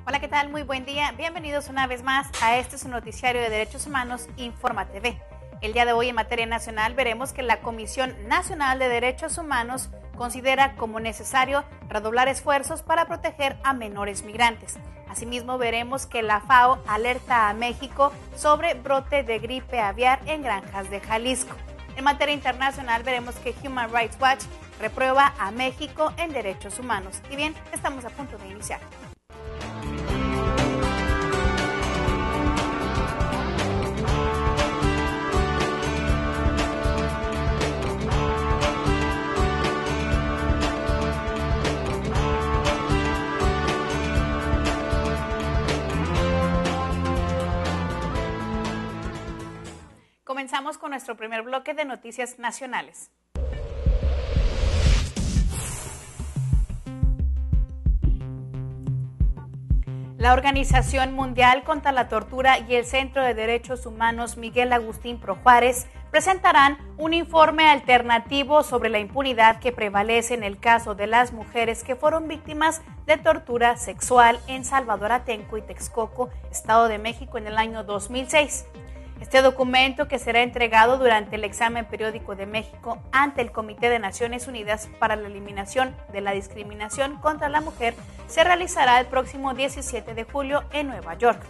Hola, ¿qué tal? Muy buen día. Bienvenidos una vez más a este su noticiario de Derechos Humanos, Informa TV. El día de hoy en materia nacional veremos que la Comisión Nacional de Derechos Humanos considera como necesario redoblar esfuerzos para proteger a menores migrantes. Asimismo, veremos que la FAO alerta a México sobre brote de gripe aviar en granjas de Jalisco. En materia internacional veremos que Human Rights Watch reprueba a México en derechos humanos. Y bien, estamos a punto de iniciar. Comenzamos con nuestro primer bloque de noticias nacionales. La Organización Mundial contra la Tortura y el Centro de Derechos Humanos Miguel Agustín Pro Juárez presentarán un informe alternativo sobre la impunidad que prevalece en el caso de las mujeres que fueron víctimas de tortura sexual en Salvador Atenco y Texcoco, Estado de México, en el año 2006. Este documento, que será entregado durante el examen periódico de México ante el Comité de Naciones Unidas para la Eliminación de la Discriminación contra la Mujer, se realizará el próximo 17 de julio en Nueva York.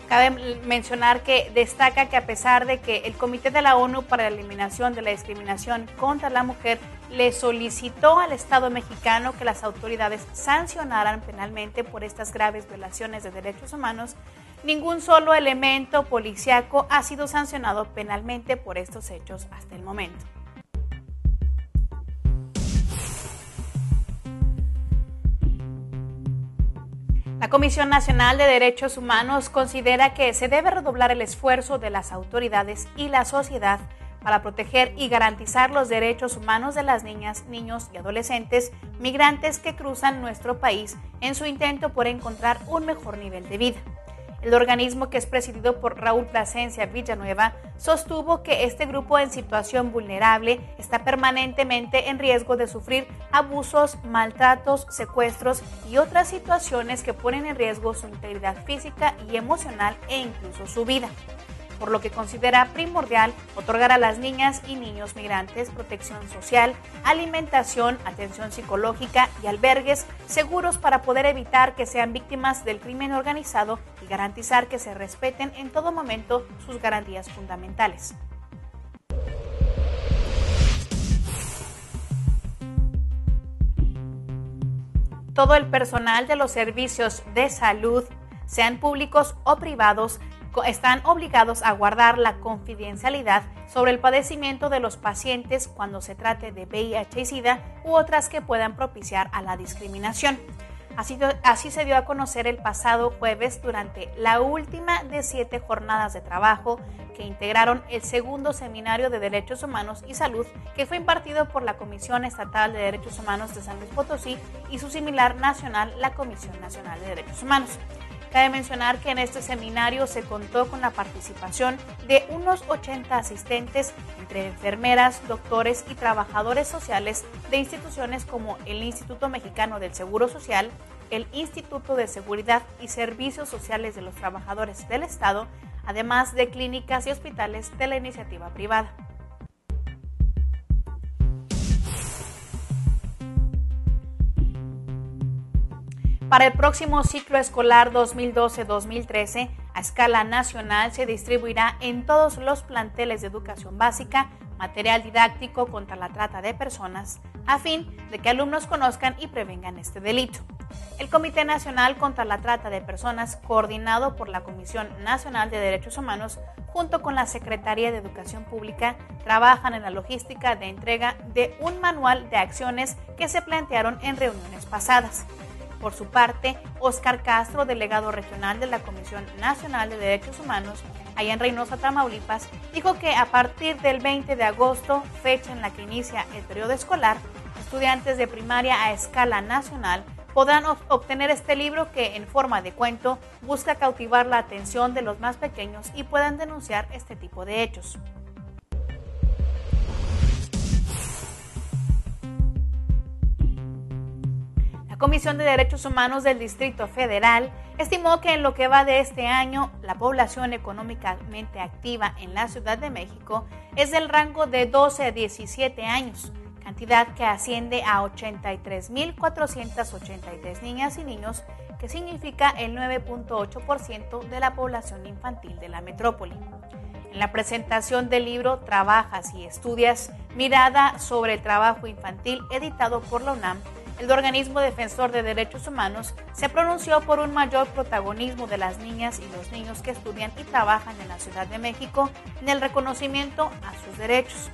Cabe mencionar que destaca que a pesar de que el Comité de la ONU para la Eliminación de la Discriminación contra la Mujer le solicitó al Estado mexicano que las autoridades sancionaran penalmente por estas graves violaciones de derechos humanos, ningún solo elemento policíaco ha sido sancionado penalmente por estos hechos hasta el momento. La Comisión Nacional de Derechos Humanos considera que se debe redoblar el esfuerzo de las autoridades y la sociedad para proteger y garantizar los derechos humanos de las niñas, niños y adolescentes migrantes que cruzan nuestro país en su intento por encontrar un mejor nivel de vida. El organismo, que es presidido por Raúl Plasencia Villanueva, sostuvo que este grupo en situación vulnerable está permanentemente en riesgo de sufrir abusos, maltratos, secuestros y otras situaciones que ponen en riesgo su integridad física y emocional e incluso su vida, por lo que considera primordial otorgar a las niñas y niños migrantes protección social, alimentación, atención psicológica y albergues seguros para poder evitar que sean víctimas del crimen organizado y garantizar que se respeten en todo momento sus garantías fundamentales. Todo el personal de los servicios de salud, sean públicos o privados, están obligados a guardar la confidencialidad sobre el padecimiento de los pacientes cuando se trate de VIH y SIDA u otras que puedan propiciar a la discriminación. Así se dio a conocer el pasado jueves durante la última de 7 jornadas de trabajo que integraron el segundo Seminario de Derechos Humanos y Salud, que fue impartido por la Comisión Estatal de Derechos Humanos de San Luis Potosí y su similar nacional, la Comisión Nacional de Derechos Humanos. Cabe mencionar que en este seminario se contó con la participación de unos 80 asistentes, entre enfermeras, doctores y trabajadores sociales de instituciones como el Instituto Mexicano del Seguro Social, el Instituto de Seguridad y Servicios Sociales de los Trabajadores del Estado, además de clínicas y hospitales de la iniciativa privada. Para el próximo ciclo escolar 2012-2013, a escala nacional se distribuirá en todos los planteles de educación básica material didáctico contra la trata de personas, a fin de que alumnos conozcan y prevengan este delito. El Comité Nacional contra la Trata de Personas, coordinado por la Comisión Nacional de Derechos Humanos, junto con la Secretaría de Educación Pública, trabajan en la logística de entrega de un manual de acciones que se plantearon en reuniones pasadas. Por su parte, Óscar Castro, delegado regional de la Comisión Nacional de Derechos Humanos, allá en Reynosa, Tamaulipas, dijo que a partir del 20 de agosto, fecha en la que inicia el periodo escolar, estudiantes de primaria a escala nacional podrán obtener este libro que, en forma de cuento, busca cautivar la atención de los más pequeños y puedan denunciar este tipo de hechos. La Comisión de Derechos Humanos del Distrito Federal estimó que en lo que va de este año, la población económicamente activa en la Ciudad de México es del rango de 12 a 17 años, cantidad que asciende a 83.483 niñas y niños, que significa el 9.8% de la población infantil de la metrópoli. En la presentación del libro Trabajas y Estudias, mirada sobre el trabajo infantil, editado por la UNAM, el organismo defensor de derechos humanos se pronunció por un mayor protagonismo de las niñas y los niños que estudian y trabajan en la Ciudad de México en el reconocimiento a sus derechos.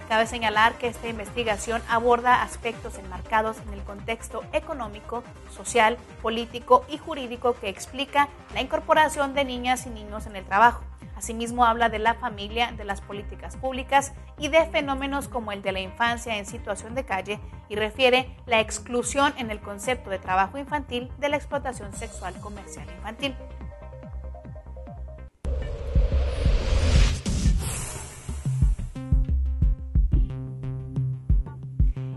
Cabe señalar que esta investigación aborda aspectos enmarcados en el contexto económico, social, político y jurídico que explica la incorporación de niñas y niños en el trabajo. Asimismo, habla de la familia, de las políticas públicas y de fenómenos como el de la infancia en situación de calle, y refiere la exclusión en el concepto de trabajo infantil de la explotación sexual comercial infantil.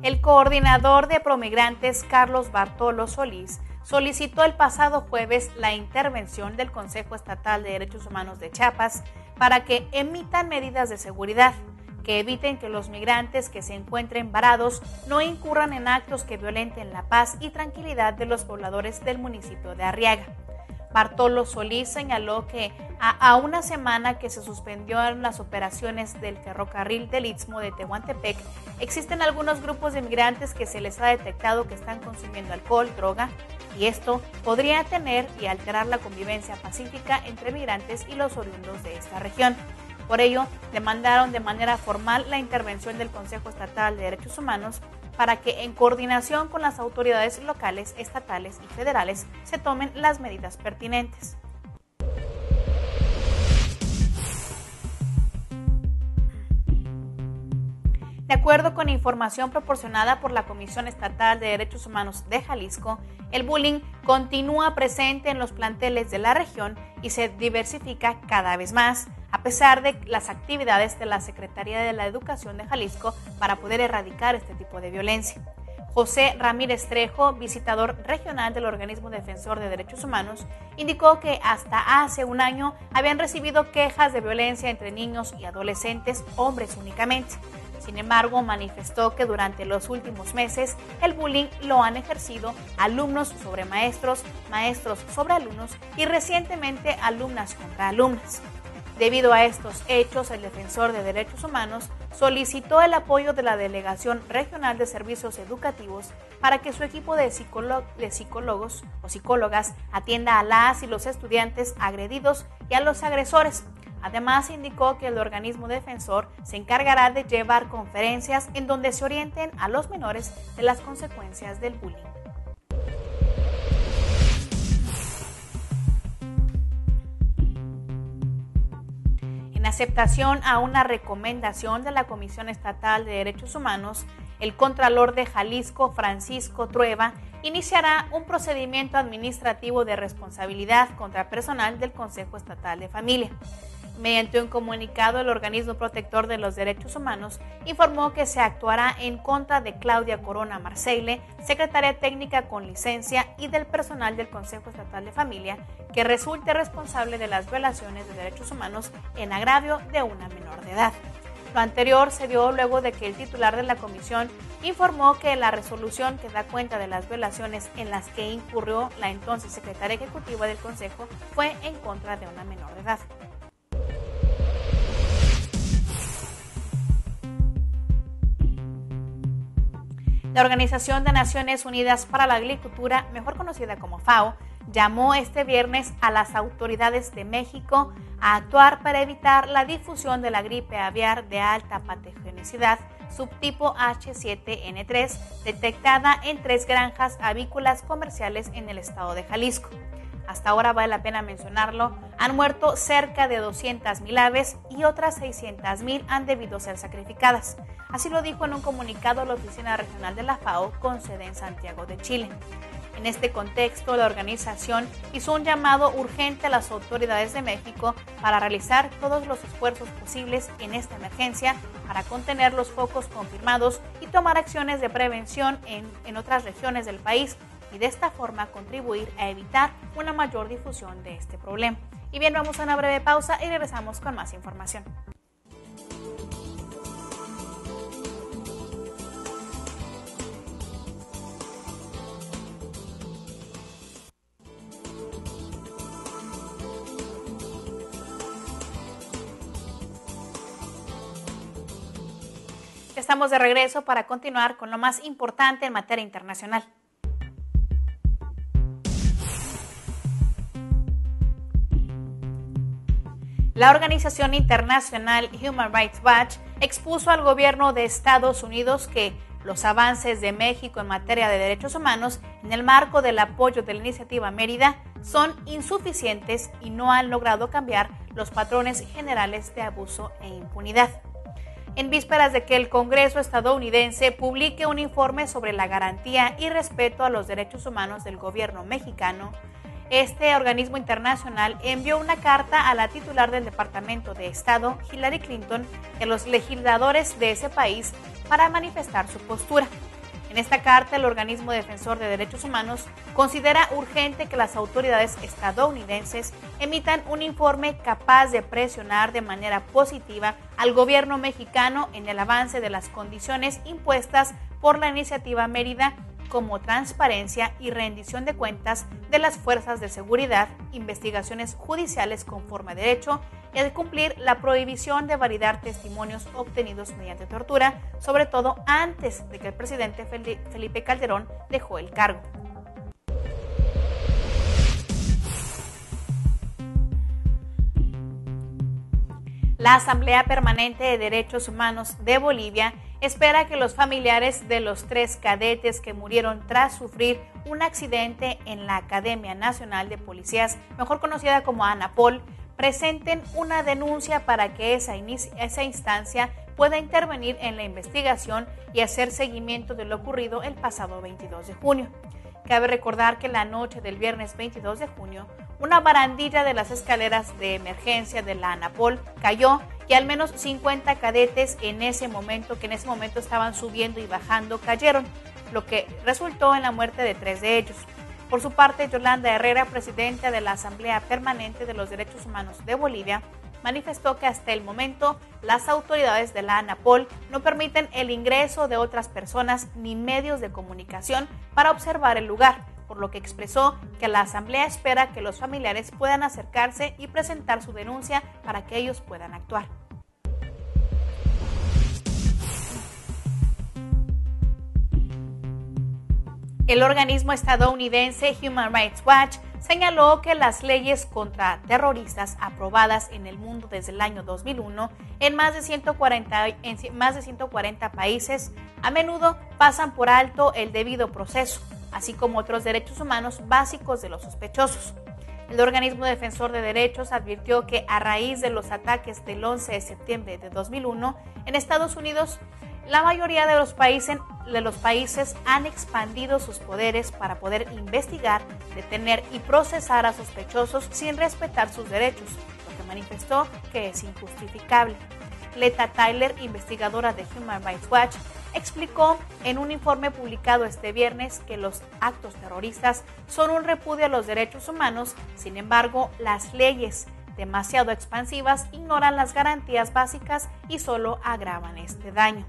El coordinador de Promigrantes, Carlos Bartolo Solís, solicitó el pasado jueves la intervención del Consejo Estatal de Derechos Humanos de Chiapas para que emitan medidas de seguridad que eviten que los migrantes que se encuentren varados no incurran en actos que violenten la paz y tranquilidad de los pobladores del municipio de Arriaga. Bartolo Solís señaló que a una semana que se suspendieron las operaciones del ferrocarril del Istmo de Tehuantepec, existen algunos grupos de migrantes que se les ha detectado que están consumiendo alcohol, droga, y esto podría tener y alterar la convivencia pacífica entre migrantes y los oriundos de esta región. Por ello, demandaron de manera formal la intervención del Consejo Estatal de Derechos Humanos para que, en coordinación con las autoridades locales, estatales y federales, se tomen las medidas pertinentes. De acuerdo con información proporcionada por la Comisión Estatal de Derechos Humanos de Jalisco, el bullying continúa presente en los planteles de la región y se diversifica cada vez más, a pesar de las actividades de la Secretaría de la Educación de Jalisco para poder erradicar este tipo de violencia. José Ramírez Trejo, visitador regional del organismo defensor de derechos humanos, indicó que hasta hace un año habían recibido quejas de violencia entre niños y adolescentes, hombres únicamente. Sin embargo, manifestó que durante los últimos meses el bullying lo han ejercido alumnos sobre maestros, maestros sobre alumnos y recientemente alumnas contra alumnas. Debido a estos hechos, el defensor de derechos humanos solicitó el apoyo de la Delegación Regional de Servicios Educativos para que su equipo de psicólogos o psicólogas atienda a las y los estudiantes agredidos y a los agresores. Además, indicó que el organismo defensor se encargará de llevar conferencias en donde se orienten a los menores de las consecuencias del bullying. En aceptación a una recomendación de la Comisión Estatal de Derechos Humanos, el Contralor de Jalisco, Francisco Trueba, iniciará un procedimiento administrativo de responsabilidad contra personal del Consejo Estatal de Familia. Mediante un comunicado, el organismo protector de los derechos humanos informó que se actuará en contra de Claudia Corona Marseille, secretaria técnica con licencia, y del personal del Consejo Estatal de Familia que resulte responsable de las violaciones de derechos humanos en agravio de una menor de edad. Lo anterior se dio luego de que el titular de la comisión informó que la resolución que da cuenta de las violaciones en las que incurrió la entonces secretaria ejecutiva del Consejo fue en contra de una menor de edad. La Organización de Naciones Unidas para la Agricultura, mejor conocida como FAO, llamó este viernes a las autoridades de México a actuar para evitar la difusión de la gripe aviar de alta patogenicidad subtipo H7N3 detectada en 3 granjas avícolas comerciales en el estado de Jalisco. Hasta ahora, vale la pena mencionarlo, han muerto cerca de 200,000 aves y otras 600,000 han debido ser sacrificadas. Así lo dijo en un comunicado la Oficina Regional de la FAO con sede en Santiago de Chile. En este contexto, la organización hizo un llamado urgente a las autoridades de México para realizar todos los esfuerzos posibles en esta emergencia para contener los focos confirmados y tomar acciones de prevención en otras regiones del país, y de esta forma contribuir a evitar una mayor difusión de este problema. Y bien, vamos a una breve pausa y regresamos con más información. Estamos de regreso para continuar con lo más importante en materia internacional. La organización internacional Human Rights Watch expuso al gobierno de Estados Unidos que los avances de México en materia de derechos humanos en el marco del apoyo de la iniciativa Mérida son insuficientes y no han logrado cambiar los patrones generales de abuso e impunidad. En vísperas de que el Congreso estadounidense publique un informe sobre la garantía y respeto a los derechos humanos del gobierno mexicano, este organismo internacional envió una carta a la titular del Departamento de Estado, Hillary Clinton, y a los legisladores de ese país para manifestar su postura. En esta carta, el organismo defensor de derechos humanos considera urgente que las autoridades estadounidenses emitan un informe capaz de presionar de manera positiva al gobierno mexicano en el avance de las condiciones impuestas por la iniciativa Mérida, como transparencia y rendición de cuentas de las fuerzas de seguridad, investigaciones judiciales conforme a derecho y de cumplir la prohibición de validar testimonios obtenidos mediante tortura, sobre todo antes de que el presidente Felipe Calderón dejó el cargo. La Asamblea Permanente de Derechos Humanos de Bolivia espera que los familiares de los 3 cadetes que murieron tras sufrir un accidente en la Academia Nacional de Policías, mejor conocida como ANAPOL, presenten una denuncia para que esa instancia pueda intervenir en la investigación y hacer seguimiento de lo ocurrido el pasado 22 de junio. Cabe recordar que la noche del viernes 22 de junio, una barandilla de las escaleras de emergencia de la ANAPOL cayó y al menos 50 cadetes que en ese momento estaban subiendo y bajando cayeron, lo que resultó en la muerte de 3 de ellos. Por su parte, Yolanda Herrera, presidenta de la Asamblea Permanente de los Derechos Humanos de Bolivia, manifestó que hasta el momento las autoridades de la ANAPOL no permiten el ingreso de otras personas ni medios de comunicación para observar el lugar, por lo que expresó que la Asamblea espera que los familiares puedan acercarse y presentar su denuncia para que ellos puedan actuar. El organismo estadounidense Human Rights Watch señaló que las leyes contra terroristas aprobadas en el mundo desde el año 2001 en más de 140 países a menudo pasan por alto el debido proceso, así como otros derechos humanos básicos de los sospechosos. El organismo defensor de derechos advirtió que a raíz de los ataques del 11 de septiembre de 2001 en Estados Unidos, la mayoría de los países han expandido sus poderes para poder investigar, detener y procesar a sospechosos sin respetar sus derechos, lo que manifestó que es injustificable. Leta Tyler, investigadora de Human Rights Watch, explicó en un informe publicado este viernes que los actos terroristas son un repudio a los derechos humanos. Sin embargo, las leyes demasiado expansivas ignoran las garantías básicas y solo agravan este daño.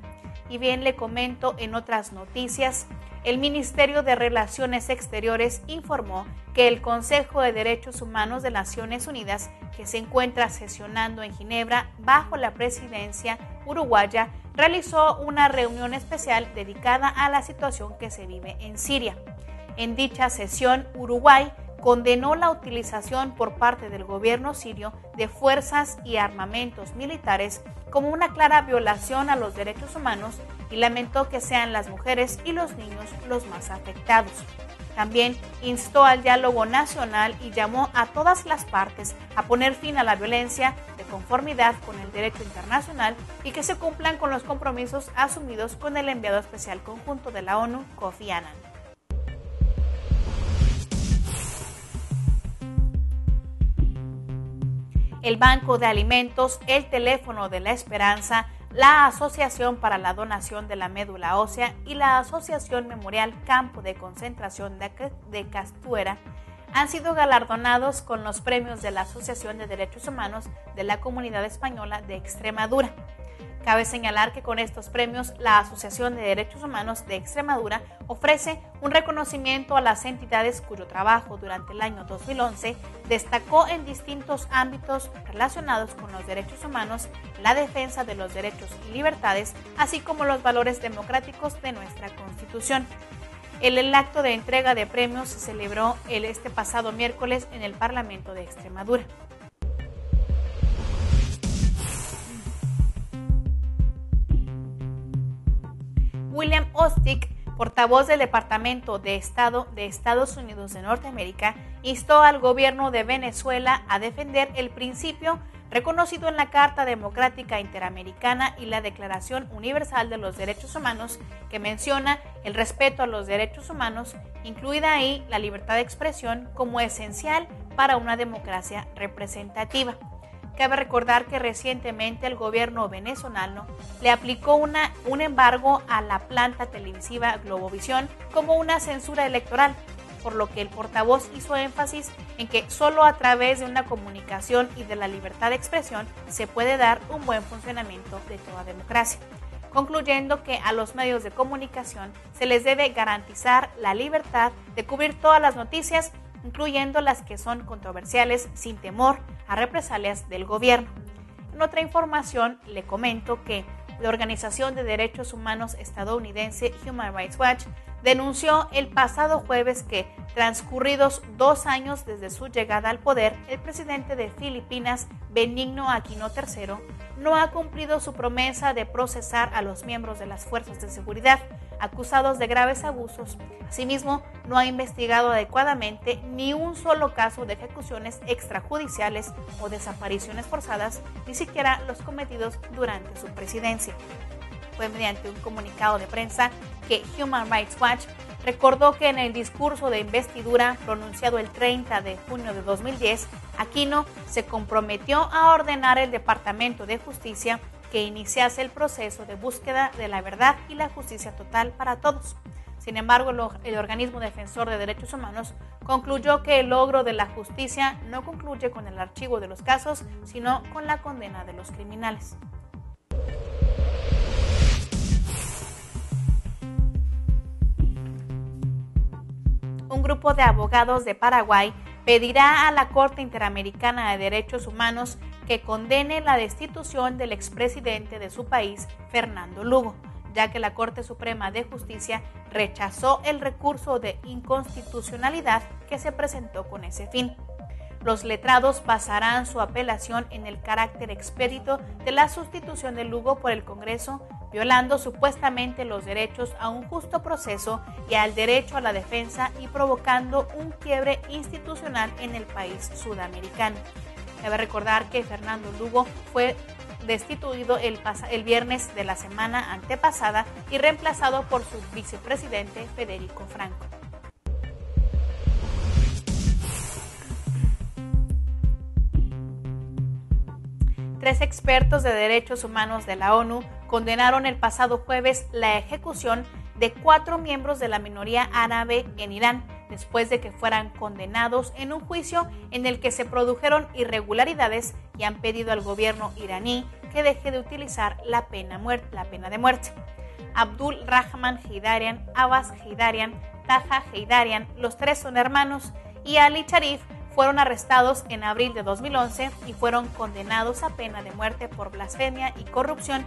Y bien, le comento en otras noticias, el Ministerio de Relaciones Exteriores informó que el Consejo de Derechos Humanos de Naciones Unidas, que se encuentra sesionando en Ginebra bajo la presidencia uruguaya, realizó una reunión especial dedicada a la situación que se vive en Siria. En dicha sesión, Uruguay condenó la utilización por parte del gobierno sirio de fuerzas y armamentos militares como una clara violación a los derechos humanos y lamentó que sean las mujeres y los niños los más afectados. También instó al diálogo nacional y llamó a todas las partes a poner fin a la violencia de conformidad con el derecho internacional y que se cumplan con los compromisos asumidos con el enviado especial conjunto de la ONU, Kofi Annan. El Banco de Alimentos, el Teléfono de la Esperanza, la Asociación para la Donación de la Médula Ósea y la Asociación Memorial Campo de Concentración de Castuera han sido galardonados con los premios de la Asociación de Derechos Humanos de la Comunidad Española de Extremadura. Cabe señalar que con estos premios, la Asociación de Derechos Humanos de Extremadura ofrece un reconocimiento a las entidades cuyo trabajo durante el año 2011 destacó en distintos ámbitos relacionados con los derechos humanos, la defensa de los derechos y libertades, así como los valores democráticos de nuestra Constitución. El acto de entrega de premios se celebró este pasado miércoles en el Parlamento de Extremadura. William Ostick, portavoz del Departamento de Estado de Estados Unidos de Norteamérica, instó al gobierno de Venezuela a defender el principio reconocido en la Carta Democrática Interamericana y la Declaración Universal de los Derechos Humanos, que menciona el respeto a los derechos humanos, incluida ahí la libertad de expresión, como esencial para una democracia representativa. Cabe recordar que recientemente el gobierno venezolano le aplicó un embargo a la planta televisiva Globovisión como una censura electoral, por lo que el portavoz hizo énfasis en que solo a través de una comunicación y de la libertad de expresión se puede dar un buen funcionamiento de toda democracia, concluyendo que a los medios de comunicación se les debe garantizar la libertad de cubrir todas las noticias, incluyendo las que son controversiales, sin temor a represalias del gobierno. En otra información, le comento que la Organización de Derechos Humanos estadounidense Human Rights Watch denunció el pasado jueves que, transcurridos 2 años desde su llegada al poder, el presidente de Filipinas, Benigno Aquino III, no ha cumplido su promesa de procesar a los miembros de las fuerzas de seguridad acusados de graves abusos. Asimismo, no ha investigado adecuadamente ni un solo caso de ejecuciones extrajudiciales o desapariciones forzadas, ni siquiera los cometidos durante su presidencia. Fue mediante un comunicado de prensa que Human Rights Watch recordó que en el discurso de investidura pronunciado el 30 de junio de 2010, Aquino se comprometió a ordenar al Departamento de Justicia que iniciase el proceso de búsqueda de la verdad y la justicia total para todos. Sin embargo, el organismo defensor de derechos humanos concluyó que el logro de la justicia no concluye con el archivo de los casos, sino con la condena de los criminales. Un grupo de abogados de Paraguay pedirá a la Corte Interamericana de Derechos Humanos que condene la destitución del expresidente de su país, Fernando Lugo, ya que la Corte Suprema de Justicia rechazó el recurso de inconstitucionalidad que se presentó con ese fin. Los letrados basarán su apelación en el carácter expedito de la sustitución de Lugo por el Congreso, violando supuestamente los derechos a un justo proceso y al derecho a la defensa y provocando un quiebre institucional en el país sudamericano. Debe recordar que Fernando Lugo fue destituido el viernes de la semana antepasada y reemplazado por su vicepresidente Federico Franco. Tres expertos de derechos humanos de la ONU condenaron el pasado jueves la ejecución de 4 miembros de la minoría árabe en Irán, después de que fueran condenados en un juicio en el que se produjeron irregularidades y han pedido al gobierno iraní que deje de utilizar la pena de muerte. Abdul Rahman Heydarian, Abbas Heydarian, Taha Heydarian, los 3 son hermanos, y Ali Sharif fueron arrestados en abril de 2011 y fueron condenados a pena de muerte por blasfemia y corrupción.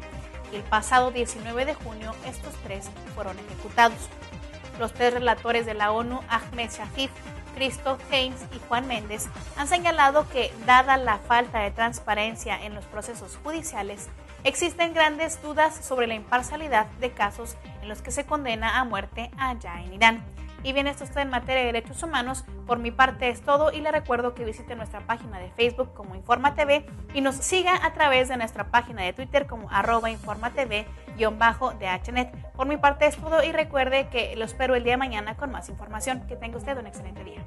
Y el pasado 19 de junio estos 3 fueron ejecutados. Los 3 relatores de la ONU, Ahmed Shafik, Christoph Heinz y Juan Méndez, han señalado que, dada la falta de transparencia en los procesos judiciales, existen grandes dudas sobre la imparcialidad de casos en los que se condena a muerte allá en Irán. Y bien, esto está en materia de derechos humanos. Por mi parte es todo y le recuerdo que visite nuestra página de Facebook como InformaTV y nos siga a través de nuestra página de Twitter como @InformaTV_DHNet. Por mi parte es todo y recuerde que lo espero el día de mañana con más información. Que tenga usted un excelente día.